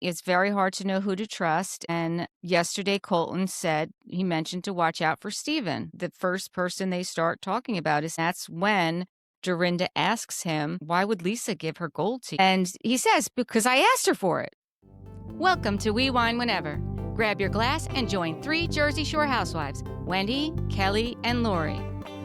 It's very hard to know who to trust. And yesterday, Colton said he mentioned to watch out for Steven. The first person they start talking about is that's when Dorinda asks him, why would Lisa give her gold to you? And he says, because I asked her for it. Welcome to We Wine Whenever. Grab your glass and join 3 Jersey Shore housewives, Wendy, Kelly, and Lori,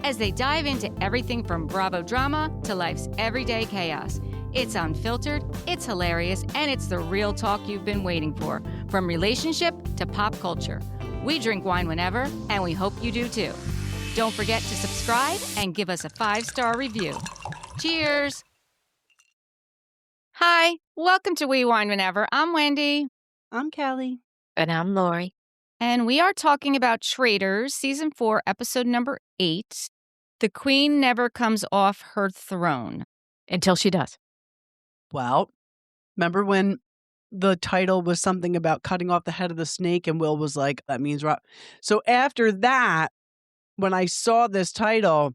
as they dive into everything from Bravo drama to life's everyday chaos. It's unfiltered, it's hilarious, and it's the real talk you've been waiting for, from relationship to pop culture. We drink wine whenever, and we hope you do too. Don't forget to subscribe and give us a 5-star review. Cheers! Hi, welcome to We Wine Whenever. I'm Wendy. I'm Kelly. And I'm Lori. And we are talking about Traitors, Season 4, Episode number 8. The Queen Never Comes Off Her Throne. Until she does. Well, remember when the title was something about cutting off the head of the snake and Will was like, that means Rob. So after that, when I saw this title,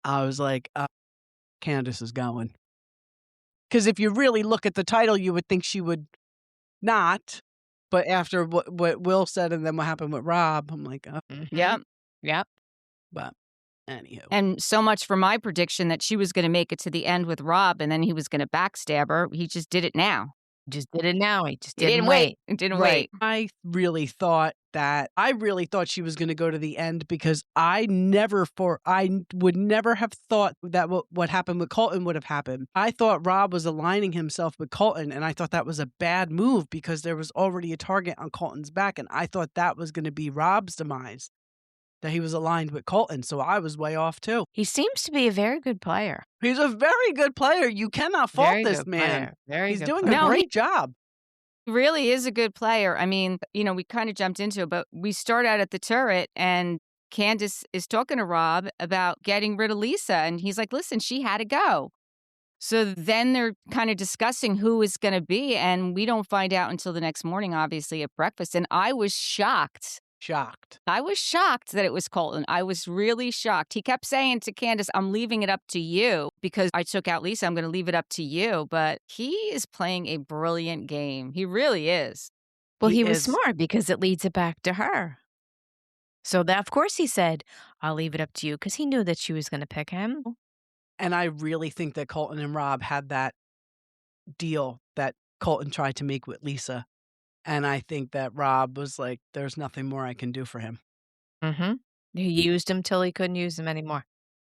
I was like, Candace is going. Because if you really look at the title, you would think she would not. But after what Will said and then what happened with Rob, I'm like, oh. Yep. But anywho. And so much for my prediction that she was going to make it to the end with Rob and then he was going to backstab her. He just did it now. Just did it now. He just didn't wait. It didn't wait. I really thought she was going to go to the end because I would never have thought that what happened with Colton would have happened. I thought Rob was aligning himself with Colton, and I thought that was a bad move because there was already a target on Colton's back, and I thought that was going to be Rob's demise, that he was aligned with Colton. So I was way off too. He seems to be a very good player. He's a very good player. You cannot fault this man. He's doing a great job. He really is a good player. I mean, we kind of jumped into it, but we start out at the turret and Candace is talking to Rob about getting rid of Lisa. And he's like, listen, she had to go. So then they're kind of discussing who is going to be. And we don't find out until the next morning, obviously, at breakfast. And I was shocked. I was shocked that it was Colton. I was really shocked. He kept saying to Candace, I'm leaving it up to you because I took out Lisa. I'm going to leave it up to you. But he is playing a brilliant game. He really is. Well, he was smart because it leads it back to her. So that, of course, he said, I'll leave it up to you because he knew that she was going to pick him. And I really think that Colton and Rob had that deal that Colton tried to make with Lisa. And I think that Rob was like, there's nothing more I can do for him. Mm-hmm. He used him till he couldn't use him anymore.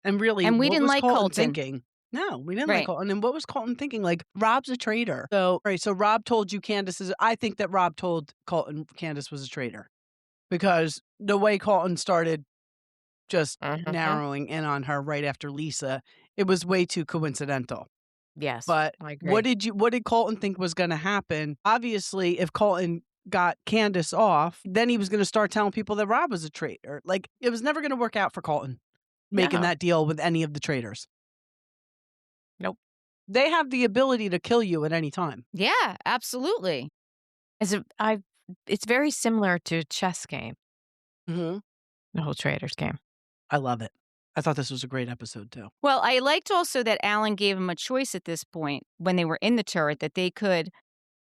And really, and we didn't like Colton thinking. No, we didn't like Colton. And what was Colton thinking? Like, Rob's a traitor. So Rob told you Candace is, I think that Rob told Colton Candace was a traitor. Because the way Colton started just narrowing in on her right after Lisa, it was way too coincidental. Yes, but I agree. What did Colton think was going to happen? Obviously, if Colton got Candace off, then he was going to start telling people that Rob was a traitor. Like, it was never going to work out for Colton making that deal with any of the traitors. Nope. They have the ability to kill you at any time. Yeah, absolutely. It's very similar to a chess game. Mm-hmm. The whole Traitors game. I love it. I thought this was a great episode, too. Well, I liked also that Alan gave him a choice at this point when they were in the turret that they could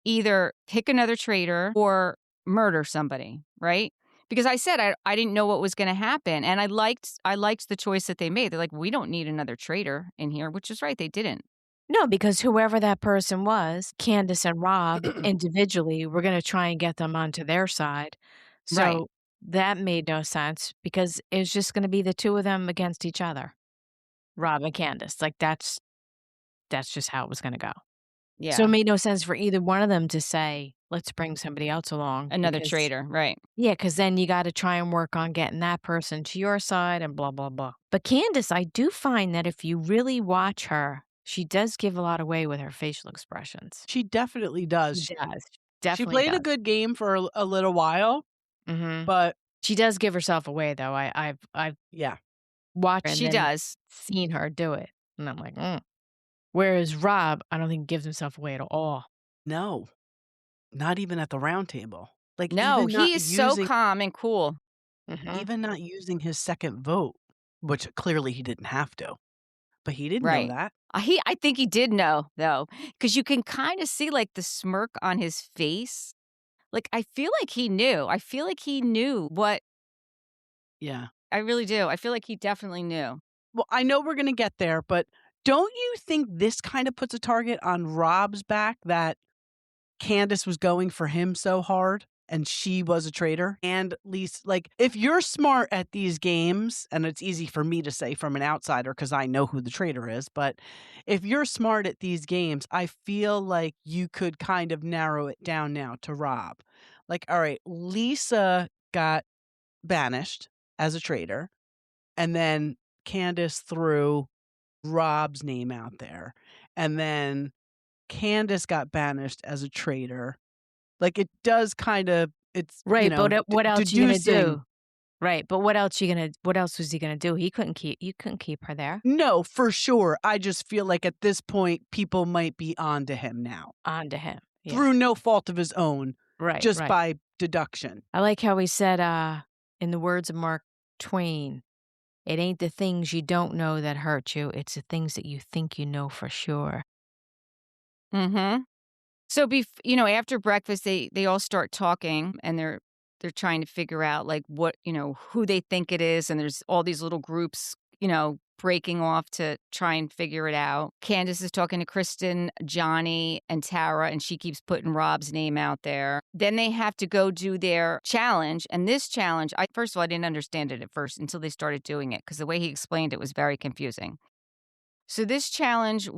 either pick another traitor or murder somebody, right? Because I said I didn't know what was going to happen. And I liked the choice that they made. They're like, we don't need another traitor in here, which is right. They didn't. No, because whoever that person was, Candace and Rob individually were going to try and get them onto their side. So that made no sense because it was just going to be the two of them against each other. Rob and Candace. Like that's just how it was going to go. Yeah. So it made no sense for either one of them to say, let's bring somebody else along. Another traitor, right. Yeah, because then you got to try and work on getting that person to your side and blah, blah, blah. But Candace, I do find that if you really watch her, she does give a lot away with her facial expressions. She definitely does. She does. She played a good game for a little while, but she does give herself away, though. I've watched. She does. Seen her do it, and I'm like, Whereas Rob, I don't think he gives himself away at all. No, not even at the round table. Like, no, he is so calm and cool. Even not using his second vote, which clearly he didn't have to. But he didn't know that. I think he did know, though, because you can kind of see, like, the smirk on his face. Like, I feel like he knew. I feel like he knew what Yeah. I really do. I feel like he definitely knew. Well, I know we're gonna get there, but don't you think this kind of puts a target on Rob's back that Candace was going for him so hard and she was a traitor? And at least, like, if you're smart at these games, and it's easy for me to say from an outsider because I know who the traitor is, but if you're smart at these games, I feel like you could kind of narrow it down now to Rob. Like, all right, Lisa got banished as a traitor, and then Candace threw Rob's name out there, and then Candace got banished as a traitor. Like, it does kinda it's, Right, but what else you gonna deducing. do? Right, but what else was he gonna do? You couldn't keep her there. No, for sure. I just feel like at this point, people might be on to him now, Onto him. Yeah. through no fault of his own, Right, just right. by deduction. I like how he said, in the words of Mark Twain, "It ain't the things you don't know that hurt you, it's the things that you think you know for sure." Mhm. So after breakfast, they all start talking, and they're trying to figure out, like, what who they think it is, and there's all these little groups, breaking off to try and figure it out. Candace is talking to Kristen, Johnny, and Tara, and she keeps putting Rob's name out there. Then they have to go do their challenge, and this challenge, first of all, I didn't understand it at first until they started doing it, because the way he explained it was very confusing. So this challenge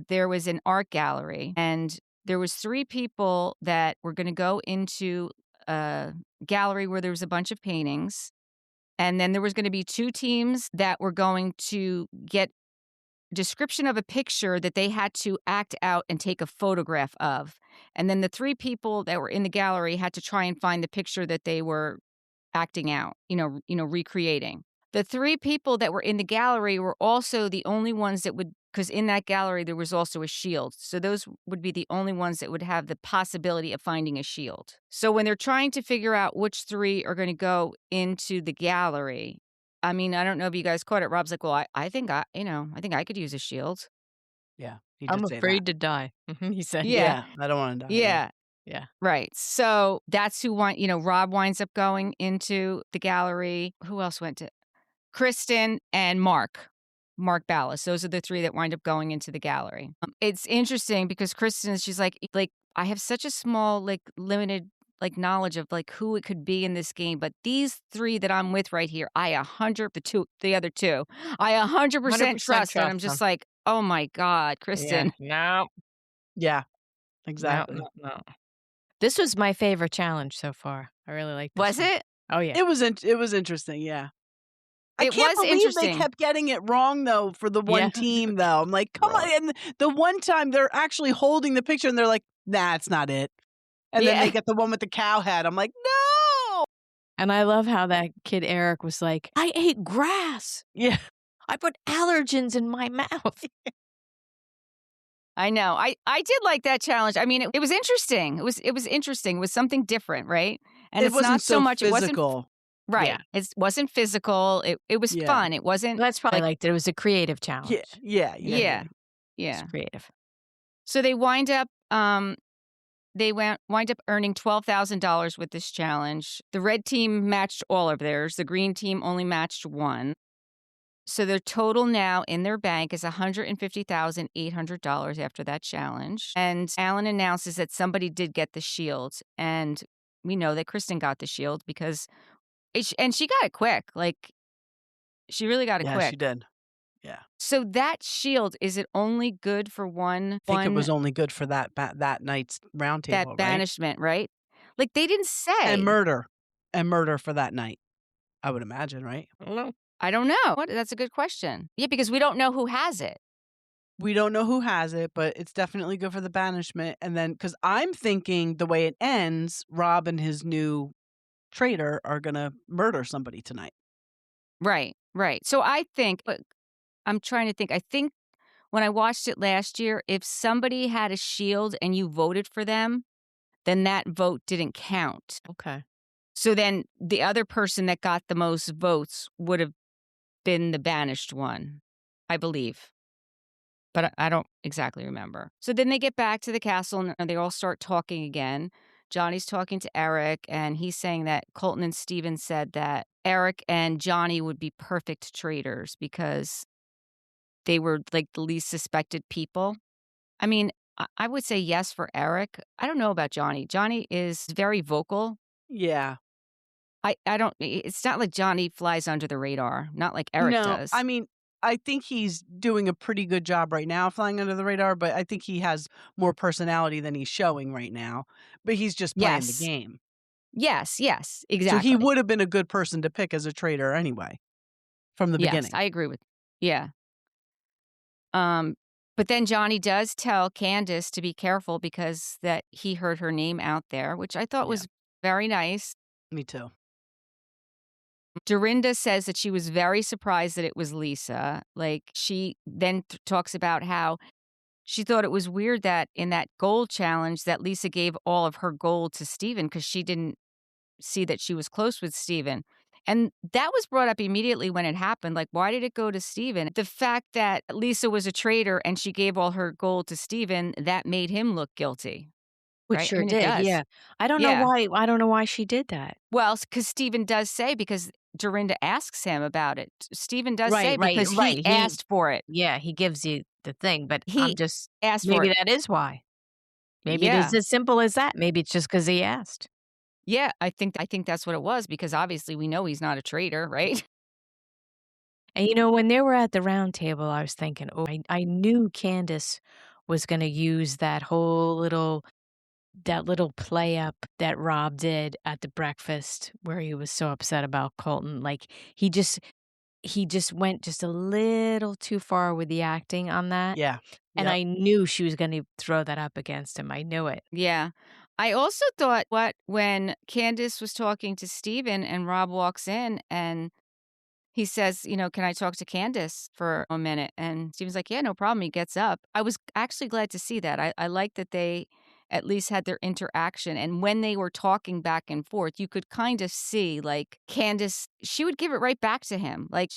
there was an art gallery, and there was 3 people that were gonna go into a gallery where there was a bunch of paintings, and then there was gonna be 2 teams that were going to get description of a picture that they had to act out and take a photograph of. And then the 3 people that were in the gallery had to try and find the picture that they were acting out, recreating. The 3 people that were in the gallery were also the only ones that would, because in that gallery there was also a shield. So those would be the only ones that would have the possibility of finding a shield. So when they're trying to figure out which 3 are going to go into the gallery, I mean, I don't know if you guys caught it. Rob's like, "Well, I think I think I could use a shield." Yeah, he "I'm did say that. afraid to die," he said. Yeah. Yeah, I don't wanna die, yeah. Yeah. Yeah. Right. So that's Rob winds up going into the gallery. Who else went to Kristen and Mark Ballas. Those are the 3 that wind up going into the gallery. It's interesting because she's like, I have such a small, like, limited, like, knowledge of, like, who it could be in this game, but these 3 that I'm with right here, the other 2, I 100% 100% trust, and I'm trust him. just like, "Oh my god, Yeah. Kristen." No. Yeah, No, exactly. no, no. This was my favorite challenge so far. I really like this Was one. it? Oh, yeah. It was interesting, yeah. I It can't was believe they interesting. kept getting it wrong, though, for the Yeah. one team, though. I'm like, "Come on," and the one time they're actually holding the picture, and they're like, "Nah, it's not it." And then Yeah. they get the one with the cow head. I'm like, "No!" And I love how that kid Eric was like, "I ate grass. Yeah. I put allergens in my mouth." I know. I did like that challenge. I mean, it was interesting. It was interesting. It was something different, right? And It it's wasn't not so so much it wasn't physical. Yeah. right. It wasn't physical. It was Yeah. fun. It wasn't That's probably like like it was a creative Yeah, challenge. yeah, yeah, yeah. yeah. It's Yeah. creative. So they wind up wind up earning $12,000 with this challenge. The red team matched all of theirs. The green team only matched one. So their total now in their bank is $150,800 after that challenge. And Alan announces that somebody did get the shield. And we know that Kristen got the shield because and she got it quick. Like, she really got it Yeah, she quick. did. Yeah. So that shield, is it only good for I think it was only good for that night's round that table, right? banishment, right? Like, they didn't And say. murder. And murder for that night, I would imagine, right? I don't know. I don't know. That's a good question. Yeah, because we don't know who has it. We don't know who has it, but it's definitely good for the banishment, and then because 'cause I'm thinking the way it ends, Rob and his new traitor are gonna murder somebody tonight. Right, right. So I think, but I'm trying to think. I think when I watched it last year, if somebody had a shield and you voted for them, then that vote didn't count. Okay. So then the other person that got the most votes would have been the banished one, I believe. but I don't exactly remember. So then they get back to the castle and they all start talking again. Johnny's talking to Eric, and he's saying that Colton and Steven said that Eric and Johnny would be perfect traitors because they were like the least suspected people. I mean, I would say yes for Eric. I don't know about Johnny. Johnny is very vocal. Yeah. I don't it's not like Johnny flies under the radar, not like Eric No, does. I mean, I think he's doing a pretty good job right now flying under the radar, but I think he has more personality than he's showing right now, but he's just playing the Yes. game. Yes, So he exactly. would have been a good person to pick as a traitor anyway from the Yes, beginning. I agree with yeah. Um, but then Johnny does tell Candace to be careful because that he heard her name out there, which I thought Yeah, was very nice. me too. Dorinda says that she was very surprised that it was Lisa. Like, she then talks about how she thought it was weird that in that gold challenge that Lisa gave all of her gold to Steven because she didn't see that she was close with Steven. And that was brought up immediately when it happened. Like, why did it go to Steven? The fact that Lisa was a traitor and she gave all her gold to Steven, that made him look guilty, Which right? I sure mean, it did, does. yeah. I don't know Yeah. why I don't know why she did that. Well, because Steven does say, because Dorinda asks him about it. Steven does Right, say right, because he right, asked for it. yeah, he gives you the thing, but I'm He just asked for maybe it. that is why. Maybe it is Yeah. as simple as that. Maybe it's just 'cause he asked. Yeah, I think that's what it was because obviously we know he's not a traitor, right? And, when they were at the round table, I was thinking, "Oh, I knew Candace was gonna use that little play up that Rob did at the breakfast where he was so upset about Colton." Like, he just went just a little too far with the acting on that, Yeah. and Yep. I knew she was gonna throw that up against him. I knew it. Yeah. I also thought when Candace was talking to Steven and Rob walks in and he says, "Can I talk to Candace for a minute?" And Steven's like, "Yeah, no problem." He gets up. I was actually glad to see that. I like that they at least had their interaction. And when they were talking back and forth, you could kind of see like Candace, she would give it right back to him. Like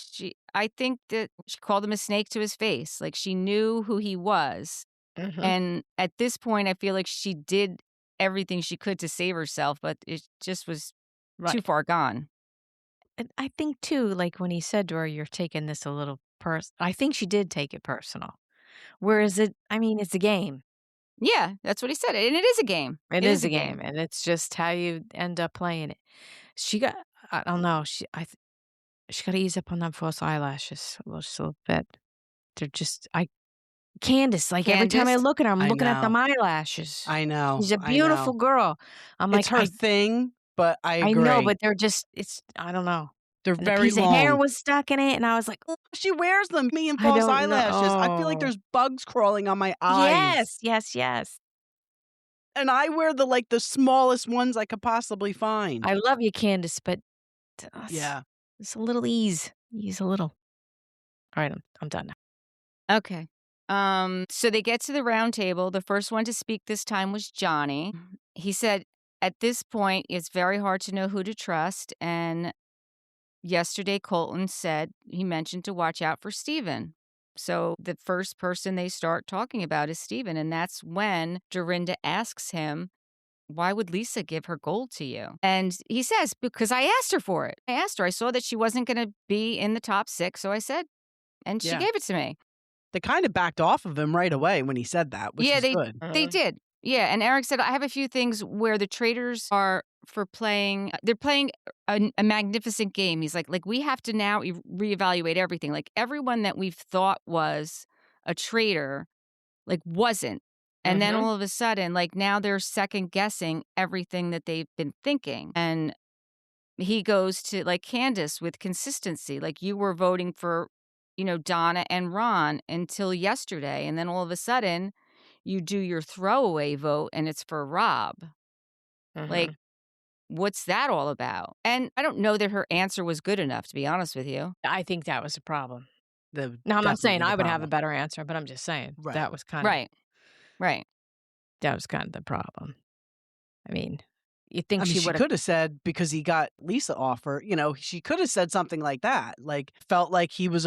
I think that she called him a snake to his face. Like she knew who he was. Mhm. And at this point, I feel like she did everything she could to save herself, but it just was too Right. far gone. And I think too, like when he said to her, "You're taking this a little I think she did take it personal. Whereas I mean, it's a game. Yeah, that's what he said, and it is a game. It It is is a a game, game. and it's just how you end up playing it. She got I don't know, she gotta ease up on them false eyelashes just a little bit. They're just I Candace, like, every time I Candace? look at her, I'm I looking at them know. eyelashes. I know. She's a I know. beautiful girl. I'm It's like, her thing, but I I know, agree. but they're just it's I don't know. They're And a very piece of hair long. was stuck in it, and I was like, "Oh, She wears them, me and I false don't know." eyelashes. I feel like Oh. there's bugs crawling on my eyes. Yes, yes, yes. And I wear the smallest ones I could possibly find. I love you, Candace, but t us Yeah. just a little ease. Ease a little. Alright, I'm done now. Okay. So they get to the round table. The first one to speak this time was Johnny. He said, "At this point, it's very hard to know who to trust." And yesterday, Colton said he mentioned to watch out for Steven. So the first person they start talking about is Steven. And that's when Dorinda asks him, "Why would Lisa give her gold to you?" And he says, "Because I asked her for it. I asked her. I saw that she wasn't going to be in the top 6. So I said, and she Yeah. gave it to me." They kinda backed off of him right away when he said that, which Yeah, was they good. they Mhm. did. Yeah, and Eric said, "I have a few things where the traders are for playing they're playing a magnificent game." He's like, "We have to now reevaluate everything. Like, everyone that we've thought was a traitor, like, wasn't. And then Mhm. all of a sudden, like, now they're second guessing everything that they've been thinking." And he goes to, like, Candace with consistency, like, "You were voting for, Donna and Ron until yesterday, and then all of a sudden, you do your throwaway vote and it's for Rob. Like, Mhm. what's that all about?" And I don't know that her answer was good enough, to be honest with you. I think that was a problem. The Now, I'm not saying definitely the I would have a problem. better answer, but I'm just saying Right. Right, right. that was kind of the problem. I mean, you think I mean, she she would've coulda said because he got Lisa off her, she coulda said something like that, like, felt like he was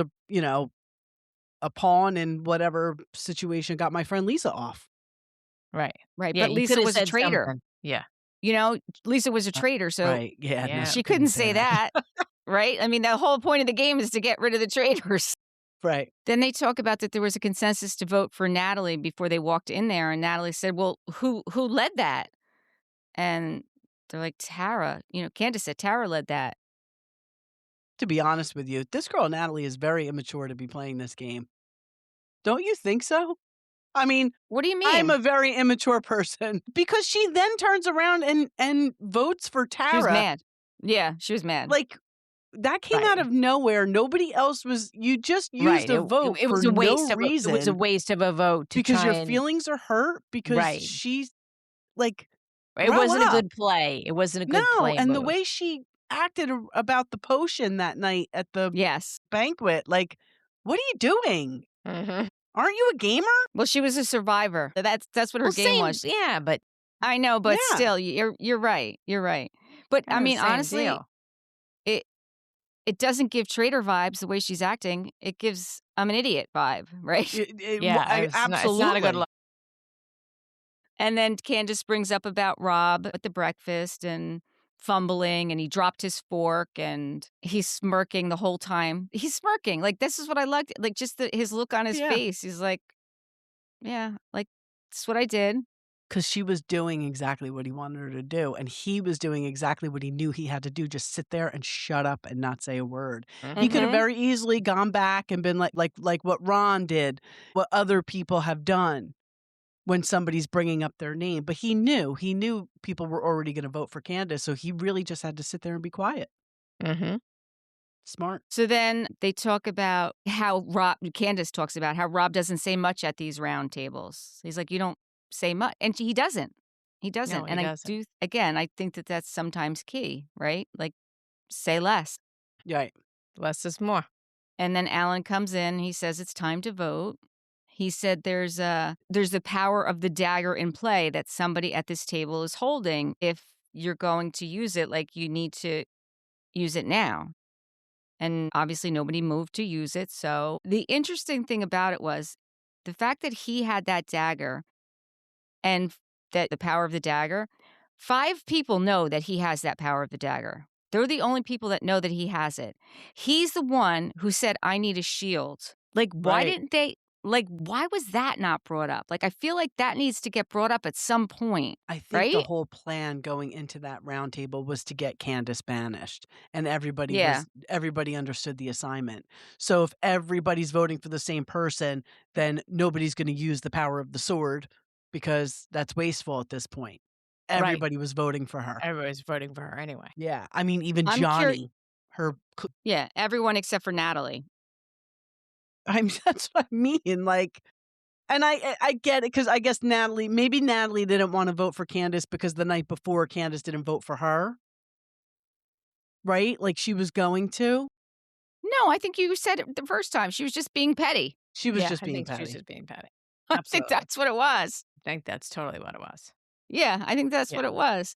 a pawn in whatever situation got my friend Lisa off. Right. Right, Yeah, but you Lisa coulda was a said traitor. something. Yeah. Lisa was a traitor, so Right. Yeah. No, Yeah. she couldn't couldn't say say that, right? I mean, the whole point of the game is to get rid of the traitors. Right. Then they talk about that there was a consensus to vote for Natalie before they walked in there, and Natalie said, "Well, who led that?" And they're like, "Tara." Candace said Tara led that. To be honest with you, this girl Natalie is very immature to be playing this game. Don't you think so? I mean, What do you I'm mean? a very immature person because she then turns around and votes for She was Tara. mad. Yeah, she was mad. Like, that came out Right. of nowhere. Nobody else was you just used Right. a vote It for was a waste no of it was a reason waste of a vote to because try your and feelings are hurt because Right. she's like, It grow wasn't a up. good play. It wasn't a good No, play and the move. way she acted about the potion that night at the Yes. banquet, like, what are you doing? Mhm. Aren't you a gamer? Well, she was a survivor. That's what her Well, game same was. yeah, but I know, but Yeah. still, you're right. You're right. But I kinda the mean, same honestly, deal. it it doesn't give traitor vibes the way she's acting. It gives I'm an idiot vibe, right? Yeah, it's not a good Absolutely. look. And then Candace brings up about Rob at the breakfast and fumbling, and he dropped his fork, and he's smirking the whole time. He's smirking. Like, this is what I liked. Like, just his look on his Yeah. face. He's like, yeah, like, that's what I did. Because she was doing exactly what he wanted her to do, and he was doing exactly what he knew he had to do, just sit there and shut up and not say a word. He could have Mhm. very easily gone back and been like what Ron did, what other people have done when somebody's bringing up their name, but he knew people were already gonna vote for Candace, so he really just had to sit there and be quiet. Mhm. Smart. So then they talk about how Candace talks about how Rob doesn't say much at these round tables. He's like, you don't say much. And he doesn't. He No, doesn't. he And doesn't. I think that that's sometimes key, right? Like, say less. Right. Less is more. And then Alan comes in. He says it's time to vote. He said there's the power of the dagger in play that somebody at this table is holding. If you're going to use it, like, you need to use it now. And obviously nobody moved to use it. So the interesting thing about it was the fact that he had that dagger and that the power of the dagger, 5 people know that he has that power of the dagger. They're the only people that know that he has it. He's the one who said, I need a shield. Like, Right. why was that not brought up? Like, I feel like that needs to get brought up at some point, I think the right? whole plan going into that round table was to get Candace banished, and Yeah, everybody understood the assignment. So if everybody's voting for the same person, then nobody's gonna use the power of the sword because that's wasteful at this point. Right. Everybody was voting for her. Everybody's voting for her anyway. Yeah, I mean, even I'm curious. Johnny, her Yeah, everyone except for Natalie. I'm that's what I mean, like and I get it because I guess maybe Natalie didn't wanna vote for Candace because the night before Candace didn't vote for her, right? Like, she was going to? No, I think you said it the first time. She was just being petty. She was Yeah, just I being think she was petty. just being petty. I think Absolutely. that's what it was. I think that's totally what it was. Yeah, I think that's Yeah. what it was.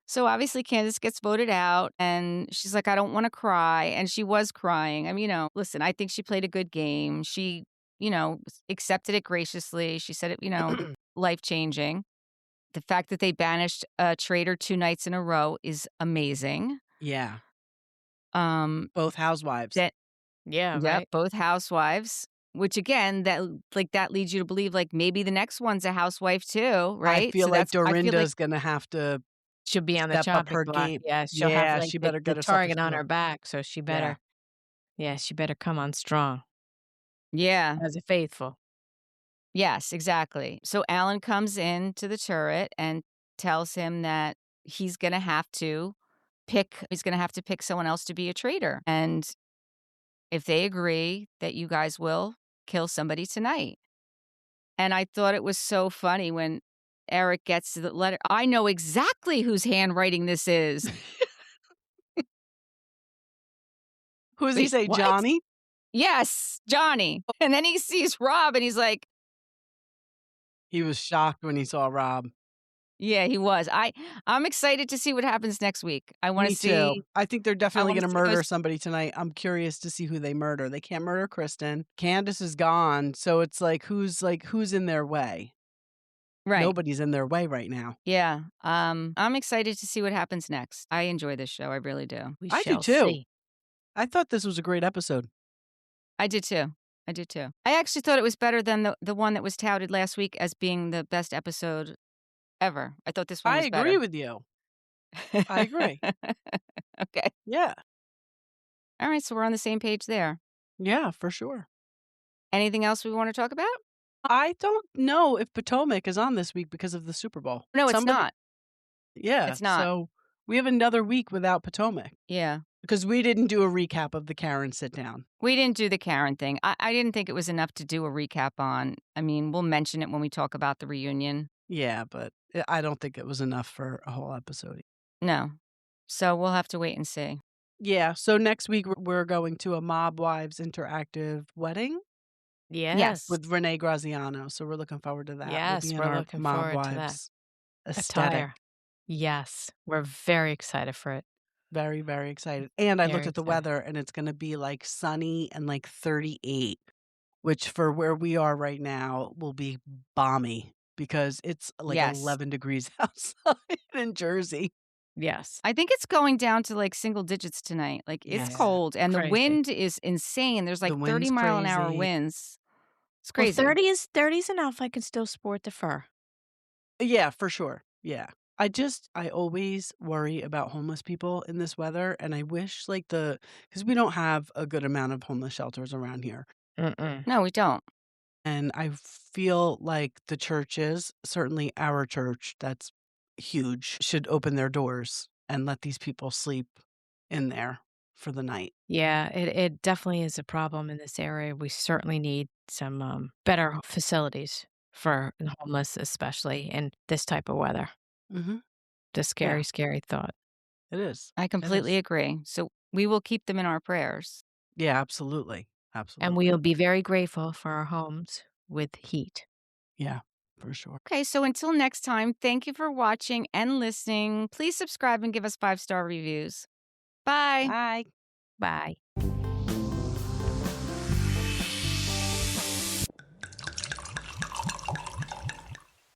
So obviously Candace gets voted out and she's like, I don't want to cry. And she was crying. I mean, listen, I think she played a good game. She, accepted it graciously. She said it, life changing. The fact that they banished a traitor 2 nights in a row is amazing. Yeah, Um, both housewives. that, Yeah, yep, right? both housewives, which again, that leads you to believe like maybe the next one's a housewife too, I right? feel So like I feel like Dorinda's gonna have to She'll be on the step up chopping her block. game. Yeah, she'll have, Yeah, like, she the better the get herself a target on her shield. back, so Yeah. she better come on strong yeah. as a faithful. Yes, exactly. So Alan comes in to the turret and tells him that he's going to have to pick someone else to be a traitor. And if they agree that you guys will kill somebody tonight. And I thought it was so funny when Eric gets to the letter. I know exactly whose handwriting this is. Who does he Wait, say, what? Johnny? Yes, Johnny. And then he sees Rob and he's like, He was shocked when he saw Rob. Yeah, he was. I'm excited to see what happens next week. I want Me to too. see I think they're definitely wanna gonna see those. murder somebody tonight. I'm curious to see who they murder. They can't murder Kristen. Candace is gone, so it's who's in their way? Right. Nobody's in their way right now. Yeah. I'm excited to see what happens next. I enjoy this show. I really do. We I do shall too. see. I thought this was a great episode. I did too. I did too. I actually thought it was better than the one that was touted last week as being the best episode ever. I thought this one I was agree better. with you. I agree. Okay. Yeah. All right, so we're on the same page there. Yeah, for sure. Anything else we wanna talk about? I don't know if Potomac is on this week because of the Super Bowl. No, it's Somebody not. Yeah, It's not. so we have another week without Potomac Yeah. because we didn't do a recap of the Karen sit down. We didn't do the Karen thing. I didn't think it was enough to do a recap on. I mean, we'll mention it when we talk about the reunion. Yeah, but I don't think it was enough for a whole episode. No. So we'll have to wait and see. Yeah, so next week we're going to a Mob Wives interactive wedding Yes. with Renee Graziano, so we're looking forward to that. We'll Yes, be in we're our looking Mob forward to that. Wives aesthetic. Attire. Yes, we're very excited for it. Very, very excited. And I looked Very at the excited. weather, and it's gonna be, sunny and, 38, which for where we are right now will be balmy because it's, Yes. 11 degrees outside in Jersey. Yes. I think it's going down to, single digits tonight. It's Yeah. cold, and the Crazy. wind is insane. There's, The 30 wind's mile-an-hour crazy. winds. It's Well, crazy. 30's enough. I can still sport the fur. Yeah, for sure. Yeah. I always worry about homeless people in this weather, and I wish, because we don't have a good amount of homeless shelters around here. Mm-mm. No, we don't. And I feel like the churches, certainly our church, that's huge, should open their doors and let these people sleep in there for the night. Yeah, it definitely is a problem in this area. We certainly need some better facilities for the homeless, especially in this type of weather. Mhm. The scary, scary thought. It is. I It completely is. agree. So we will keep them in our prayers. Yeah, absolutely. And Absolutely. we'll be very grateful for our homes with heat. Yeah, for sure. Okay, so until next time, thank you for watching and listening. Please subscribe and give us 5-star reviews. Bye. Bye. Bye.